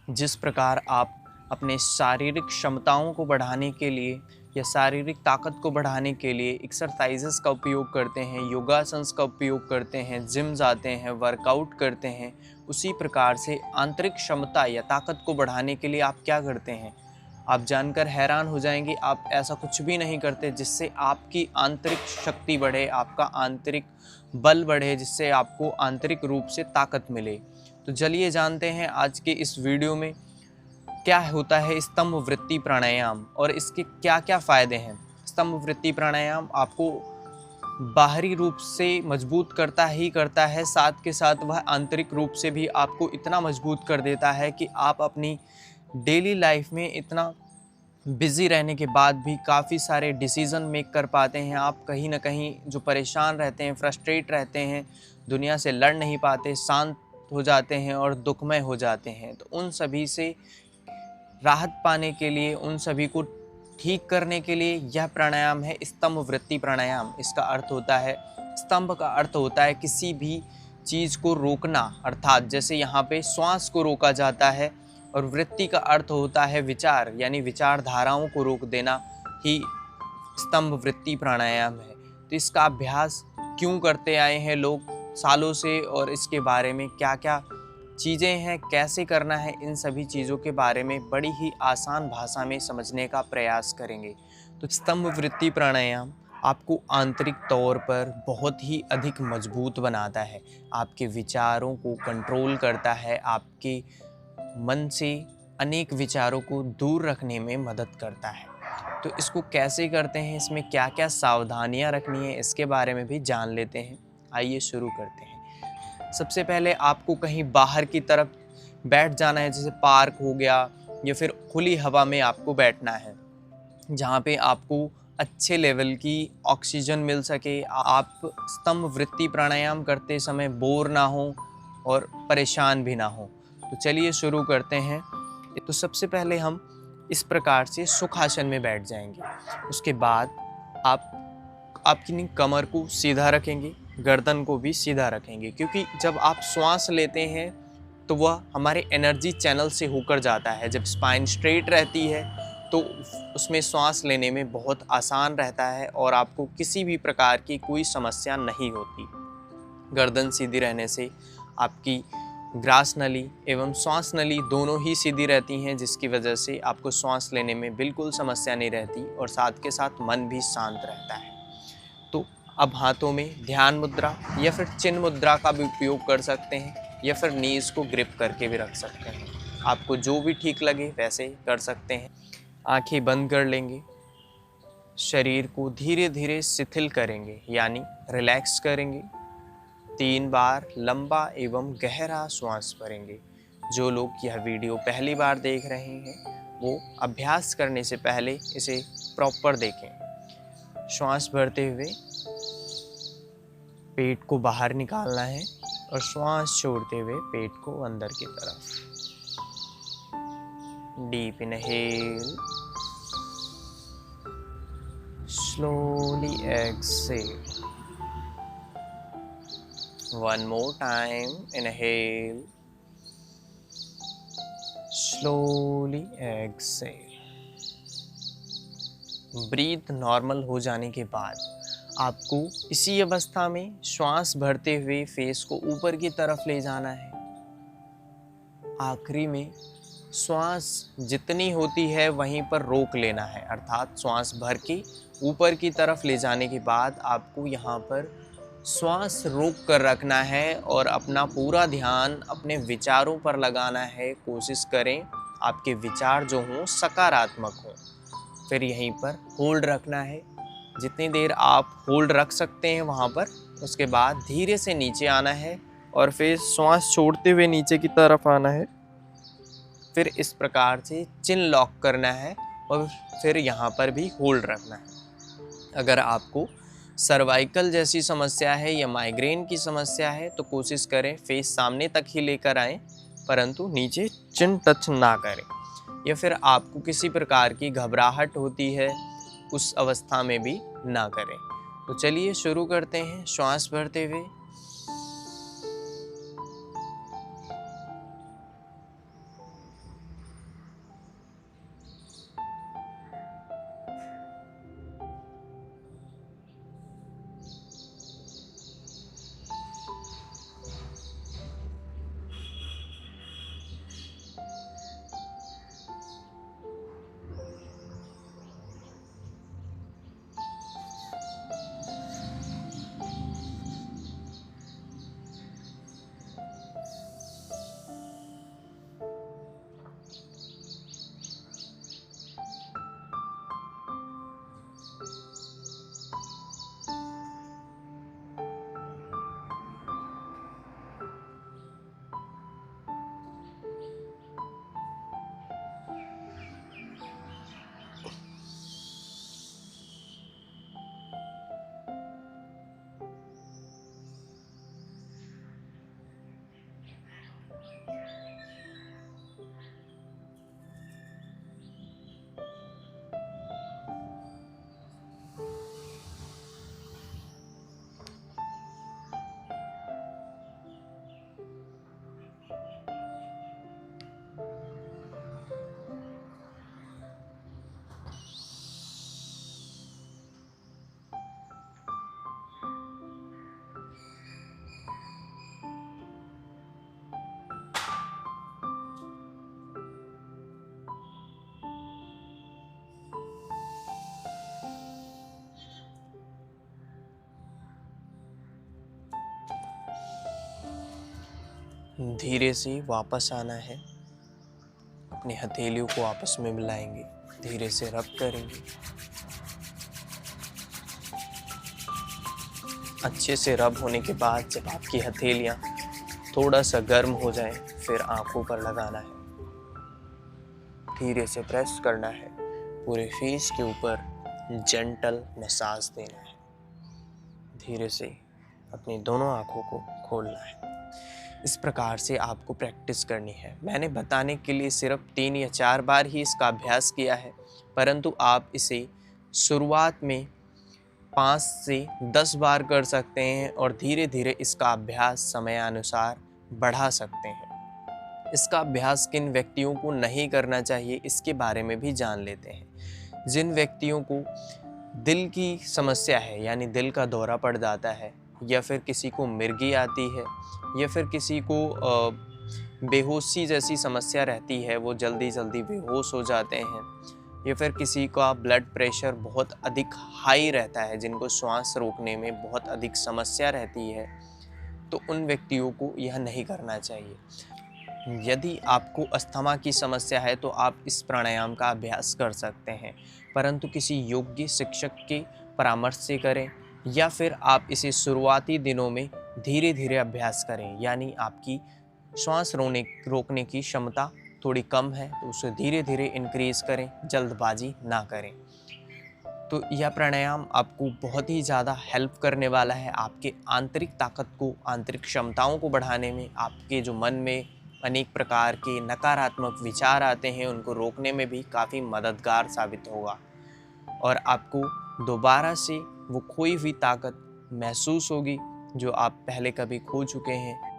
जिस प्रकार आप अपने शारीरिक क्षमताओं को बढ़ाने के लिए या शारीरिक ताकत को बढ़ाने के लिए एक्सरसाइजेस का उपयोग करते हैं, योगासन्स का उपयोग करते हैं, जिम जाते हैं, वर्कआउट करते हैं, उसी प्रकार से आंतरिक क्षमता या ताकत को बढ़ाने के लिए आप क्या करते हैं? आप जानकर हैरान हो जाएंगे, आप ऐसा कुछ भी नहीं करते जिससे आपकी आंतरिक शक्ति बढ़े, आपका आंतरिक बल बढ़े, जिससे आपको आंतरिक रूप से ताकत मिले। तो चलिए जानते हैं आज के इस वीडियो में क्या होता है स्तंभ वृत्ति प्राणायाम और इसके क्या क्या फ़ायदे हैं। स्तंभ वृत्ति प्राणायाम आपको बाहरी रूप से मजबूत करता है, साथ के साथ वह आंतरिक रूप से भी आपको इतना मजबूत कर देता है कि आप अपनी डेली लाइफ में इतना बिज़ी रहने के बाद भी काफ़ी सारे डिसीज़न मेक कर पाते हैं। आप कहीं न कहीं जो परेशान रहते हैं, फ्रस्ट्रेट रहते हैं, दुनिया से लड़ नहीं पाते, शांत हो जाते हैं और दुखमय हो जाते हैं। तो उन सभी से राहत पाने के लिए, उन सभी को ठीक करने के लिए यह प्राणायाम है स्तंभ वृत्ति प्राणायाम। इसका अर्थ होता है, स्तंभ का अर्थ होता है किसी भी चीज़ को रोकना, अर्थात जैसे यहाँ पे श्वास को रोका जाता है, और वृत्ति का अर्थ होता है विचार, यानी विचारधाराओं को रोक देना ही स्तंभ वृत्ति प्राणायाम है। तो इसका अभ्यास क्यों करते आए हैं लोग सालों से, और इसके बारे में क्या क्या चीज़ें हैं, कैसे करना है, इन सभी चीज़ों के बारे में बड़ी ही आसान भाषा में समझने का प्रयास करेंगे। तो स्तंभ वृत्ति प्राणायाम आपको आंतरिक तौर पर बहुत ही अधिक मजबूत बनाता है, आपके विचारों को कंट्रोल करता है, आपके मन से अनेक विचारों को दूर रखने में मदद करता है। तो इसको कैसे करते हैं, इसमें क्या क्या सावधानियां रखनी है, इसके बारे में भी जान लेते हैं। आइए शुरू करते हैं। सबसे पहले आपको कहीं बाहर की तरफ बैठ जाना है, जैसे पार्क हो गया या फिर खुली हवा में आपको बैठना है, जहाँ पे आपको अच्छे लेवल की ऑक्सीजन मिल सके, आप स्तंभ वृत्ति प्राणायाम करते समय बोर ना हो और परेशान भी ना हो। तो चलिए शुरू करते हैं। तो सबसे पहले हम इस प्रकार से सुखासन में बैठ जाएंगे। उसके बाद आप अपनी कमर को सीधा रखेंगे, गर्दन को भी सीधा रखेंगे, क्योंकि जब आप श्वास लेते हैं तो वह हमारे एनर्जी चैनल से होकर जाता है। जब स्पाइन स्ट्रेट रहती है तो उसमें श्वास लेने में बहुत आसान रहता है और आपको किसी भी प्रकार की कोई समस्या नहीं होती। गर्दन सीधी रहने से आपकी ग्रास नली एवं श्वास नली दोनों ही सीधी रहती हैं, जिसकी वजह से आपको श्वास लेने में बिल्कुल समस्या नहीं रहती और साथ के साथ मन भी शांत रहता है। तो अब हाथों में ध्यान मुद्रा या फिर चिन्ह मुद्रा का भी उपयोग कर सकते हैं, या फिर नीज को ग्रिप करके भी रख सकते हैं। आपको जो भी ठीक लगे वैसे कर सकते हैं। आंखें बंद कर लेंगे, शरीर को धीरे धीरे शिथिल करेंगे, यानी रिलैक्स करेंगे। 3 बार लंबा एवं गहरा श्वास भरेंगे। जो लोग यह वीडियो पहली बार देख रहे हैं वो अभ्यास करने से पहले इसे प्रॉपर देखें। श्वास भरते हुए पेट को बाहर निकालना है और श्वास छोड़ते हुए पेट को अंदर की तरफ। Deep inhale, slowly exhale. One more time, inhale, slowly exhale। Breathe normal हो जाने के बाद आपको इसी अवस्था में श्वास भरते हुए फेस को ऊपर की तरफ ले जाना है। आखिरी में श्वास जितनी होती है वहीं पर रोक लेना है, अर्थात श्वास भर के ऊपर की तरफ ले जाने के बाद आपको यहाँ पर श्वास रोक कर रखना है और अपना पूरा ध्यान अपने विचारों पर लगाना है। कोशिश करें आपके विचार जो हों सकारात्मक हों। फिर यहीं पर होल्ड रखना है, जितनी देर आप होल्ड रख सकते हैं वहाँ पर। उसके बाद धीरे से नीचे आना है और फिर श्वास छोड़ते हुए नीचे की तरफ आना है। फिर इस प्रकार से चिन लॉक करना है और फिर यहाँ पर भी होल्ड रखना है। अगर आपको सर्वाइकल जैसी समस्या है या माइग्रेन की समस्या है तो कोशिश करें फेस सामने तक ही लेकर आएं, परंतु नीचे चिन टच ना करें। या फिर आपको किसी प्रकार की घबराहट होती है उस अवस्था में भी ना करें। तो चलिए शुरू करते हैं। श्वास भरते हुए धीरे से वापस आना है। अपनी हथेलियों को आपस में मिलाएंगे, धीरे से रब करेंगे। अच्छे से रब होने के बाद जब आपकी हथेलियाँ थोड़ा सा गर्म हो जाएं, फिर आंखों पर लगाना है। धीरे से प्रेस करना है, पूरे फेस के ऊपर जेंटल मसाज देना है। धीरे से अपनी दोनों आंखों को खोलना है। इस प्रकार से आपको प्रैक्टिस करनी है। मैंने बताने के लिए सिर्फ 3 या 4 बार ही इसका अभ्यास किया है, परंतु आप इसे शुरुआत में 5 से 10 बार कर सकते हैं और धीरे धीरे इसका अभ्यास समयानुसार बढ़ा सकते हैं। इसका अभ्यास किन व्यक्तियों को नहीं करना चाहिए, इसके बारे में भी जान लेते हैं। जिन व्यक्तियों को दिल की समस्या है, यानी दिल का दौरा पड़ जाता है, या फिर किसी को मिर्गी आती है, या फिर किसी को बेहोशी जैसी समस्या रहती है, वो जल्दी जल्दी बेहोश हो जाते हैं, या फिर किसी का ब्लड प्रेशर बहुत अधिक हाई रहता है, जिनको श्वास रोकने में बहुत अधिक समस्या रहती है, तो उन व्यक्तियों को यह नहीं करना चाहिए। यदि आपको अस्थमा की समस्या है तो आप इस प्राणायाम का अभ्यास कर सकते हैं, परंतु किसी योग्य शिक्षक के परामर्श से करें, या फिर आप इसे शुरुआती दिनों में धीरे धीरे अभ्यास करें। यानी आपकी श्वास रोकने की क्षमता थोड़ी कम है तो उसे धीरे धीरे इंक्रीज करें, जल्दबाजी ना करें। तो यह प्राणायाम आपको बहुत ही ज़्यादा हेल्प करने वाला है आपके आंतरिक ताकत को, आंतरिक क्षमताओं को बढ़ाने में। आपके जो मन में अनेक प्रकार के नकारात्मक विचार आते हैं, उनको रोकने में भी काफ़ी मददगार साबित होगा, और आपको दोबारा से वो खोई हुई ताकत महसूस होगी जो आप पहले कभी खो चुके हैं।